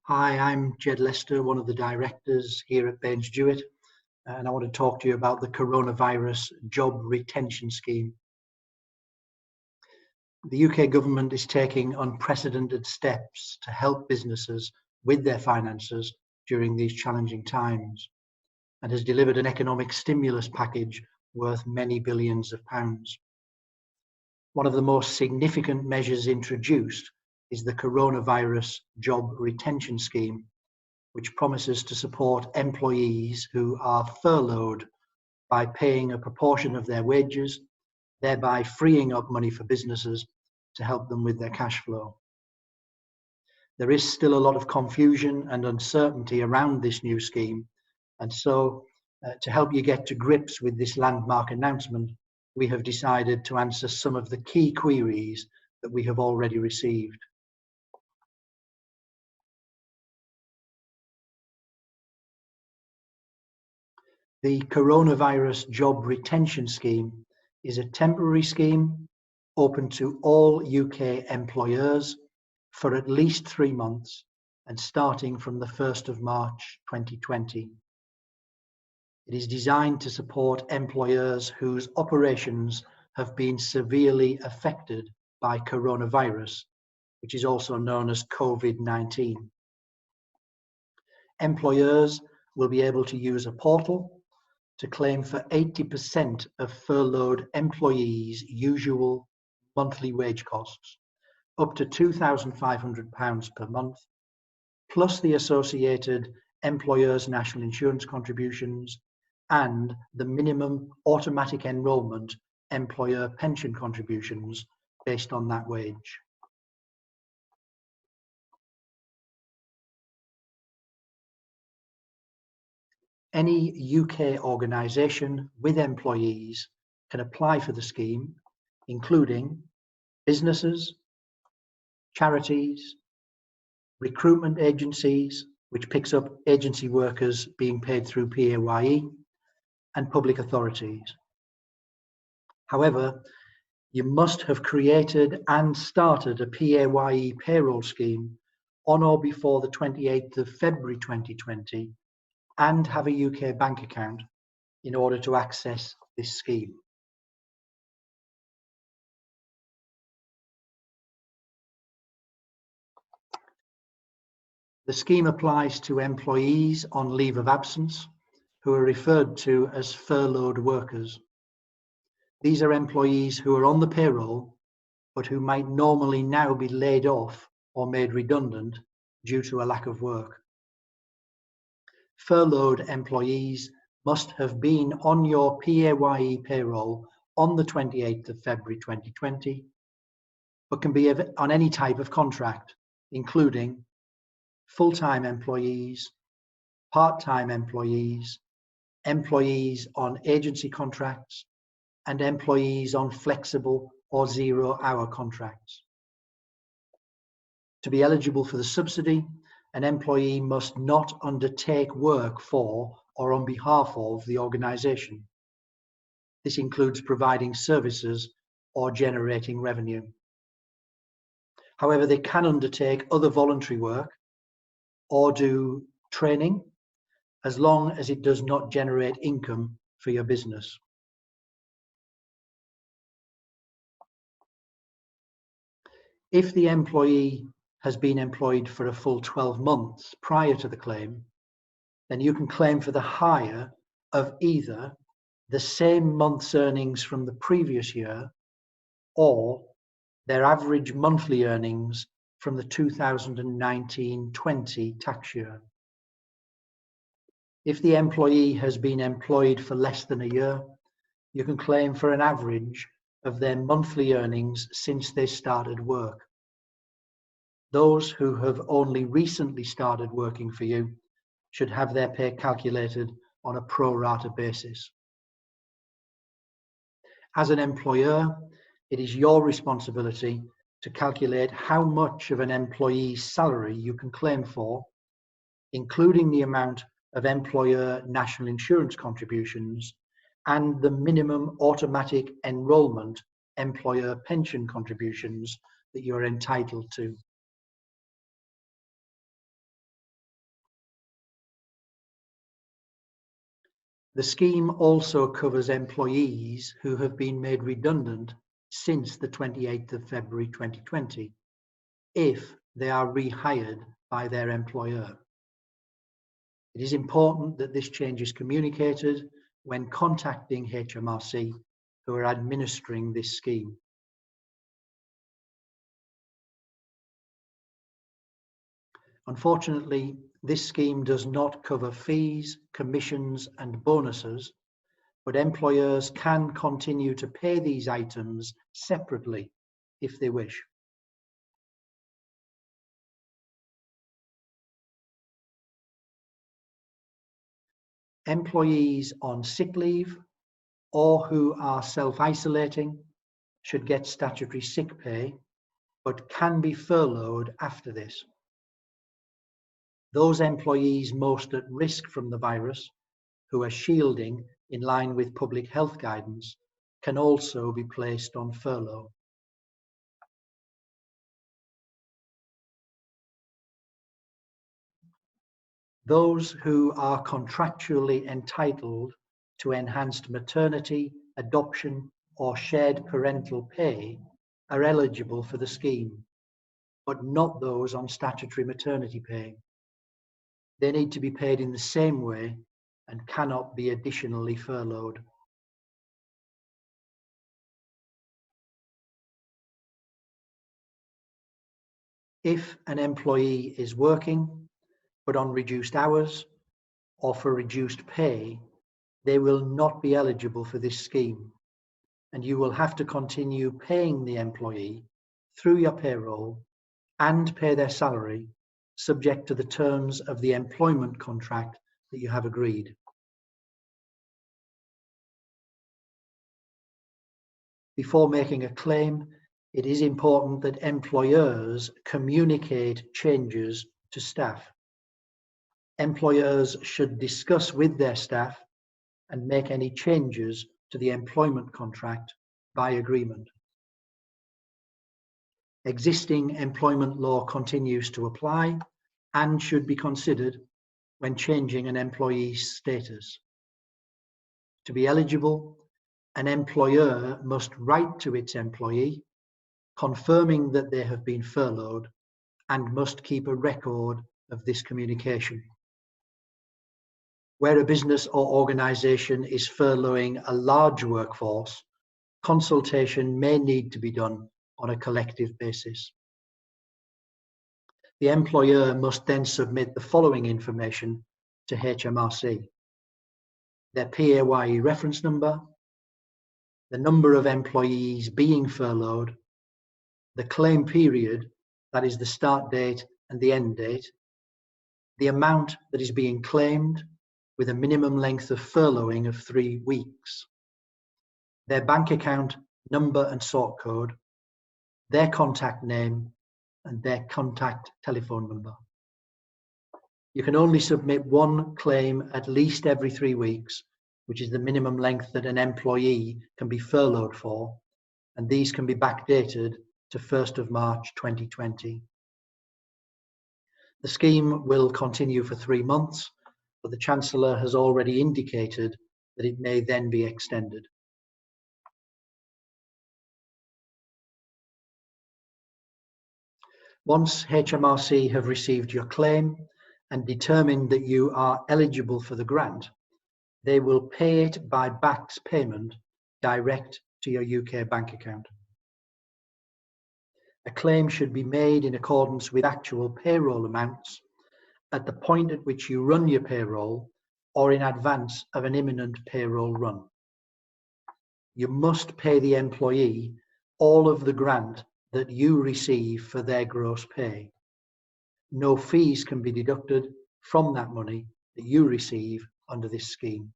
Hi, I'm Jed Lester, one of the directors here at Baines Jewett, and I want to talk to you about the coronavirus job retention scheme. The UK government is taking unprecedented steps to help businesses with their finances during these challenging times and has delivered an economic stimulus package worth many billions of pounds. One of the most significant measures introduced is the coronavirus job retention scheme, which promises to support employees who are furloughed by paying a proportion of their wages, thereby freeing up money for businesses to help them with their cash flow. There is still a lot of confusion and uncertainty around this new scheme, and so to help you get to grips with this landmark announcement, we have decided to answer some of the key queries that we have already received. The coronavirus job retention scheme is a temporary scheme open to all UK employers for at least 3 months and starting from the 1st of March 2020. It is designed to support employers whose operations have been severely affected by coronavirus, which is also known as COVID-19. Employers will be able to use a portal to claim for 80% of furloughed employees' usual monthly wage costs, up to £2,500 per month, plus the associated employers' national insurance contributions and the minimum automatic enrolment employer pension contributions based on that wage. Any UK organisation with employees can apply for the scheme, including businesses, charities, recruitment agencies, which picks up agency workers being paid through PAYE, and public authorities. However, you must have created and started a PAYE payroll scheme on or before the 28th of February 2020 and have a UK bank account in order to access this scheme. The scheme applies to employees on leave of absence who are referred to as furloughed workers. These are employees who are on the payroll, but who might normally now be laid off or made redundant due to a lack of work. Furloughed employees must have been on your PAYE payroll on the 28th of February 2020, but can be on any type of contract, including full-time employees, part-time employees, employees on agency contracts, and employees on flexible or zero-hour contracts. To be eligible for the subsidy, an employee must not undertake work for or on behalf of the organisation. This includes providing services or generating revenue. However, they can undertake other voluntary work or do training as long as it does not generate income for your business. If the employee has been employed for a full 12 months prior to the claim, then you can claim for the hire of either the same month's earnings from the previous year or their average monthly earnings from the 2019-20 tax year. If the employee has been employed for less than a year, you can claim for an average of their monthly earnings since they started work. Those who have only recently started working for you should have their pay calculated on a pro rata basis. As an employer, it is your responsibility to calculate how much of an employee's salary you can claim for, including the amount of employer national insurance contributions and the minimum automatic enrolment employer pension contributions that you are entitled to. The scheme also covers employees who have been made redundant since the 28th of February 2020, if they are rehired by their employer. It is important that this change is communicated when contacting HMRC, who are administering this scheme. Unfortunately, this scheme does not cover fees, commissions, and bonuses, but employers can continue to pay these items separately if they wish. Employees on sick leave or who are self-isolating should get statutory sick pay, but can be furloughed after this. Those employees most at risk from the virus, who are shielding in line with public health guidance, can also be placed on furlough. Those who are contractually entitled to enhanced maternity, adoption, or shared parental pay are eligible for the scheme, but not those on statutory maternity pay. They need to be paid in the same way and cannot be additionally furloughed. If an employee is working, but on reduced hours or for reduced pay, they will not be eligible for this scheme, and you will have to continue paying the employee through your payroll and pay their salary subject to the terms of the employment contract that you have agreed. Before making a claim, it is important that employers communicate changes to staff. Employers should discuss with their staff and make any changes to the employment contract by agreement. Existing employment law continues to apply and should be considered when changing an employee's status. To be eligible, an employer must write to its employee confirming that they have been furloughed and must keep a record of this communication. Where a business or organisation is furloughing a large workforce, consultation may need to be done on a collective basis. The employer must then submit the following information to HMRC: their PAYE reference number, the number of employees being furloughed, the claim period, that is the start date and the end date, the amount that is being claimed with a minimum length of furloughing of 3 weeks, their bank account number and sort code, their contact name, and their contact telephone number. You can only submit one claim at least every 3 weeks, which is the minimum length that an employee can be furloughed for, and these can be backdated to 1st of March 2020. The scheme will continue for 3 months, but the Chancellor has already indicated that it may then be extended. Once HMRC have received your claim and determined that you are eligible for the grant, they will pay it by BACS payment direct to your UK bank account. A claim should be made in accordance with actual payroll amounts at the point at which you run your payroll or in advance of an imminent payroll run. You must pay the employee all of the grant that you receive for their gross pay. No fees can be deducted from that money that you receive under this scheme.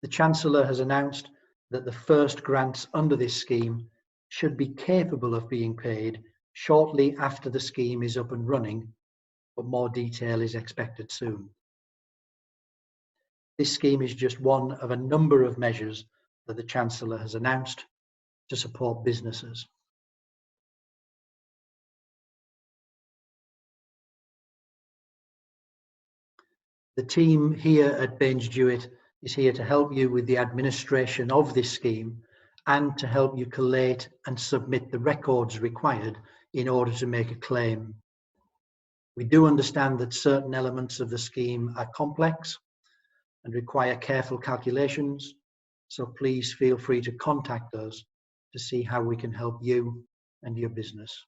The Chancellor has announced that the first grants under this scheme should be capable of being paid shortly after the scheme is up and running, but more detail is expected soon. This scheme is just one of a number of measures that the Chancellor has announced to support businesses. The team here at Baines Jewett is here to help you with the administration of this scheme and to help you collate and submit the records required in order to make a claim. We do understand that certain elements of the scheme are complex and require careful calculations, so please feel free to contact us to see how we can help you and your business.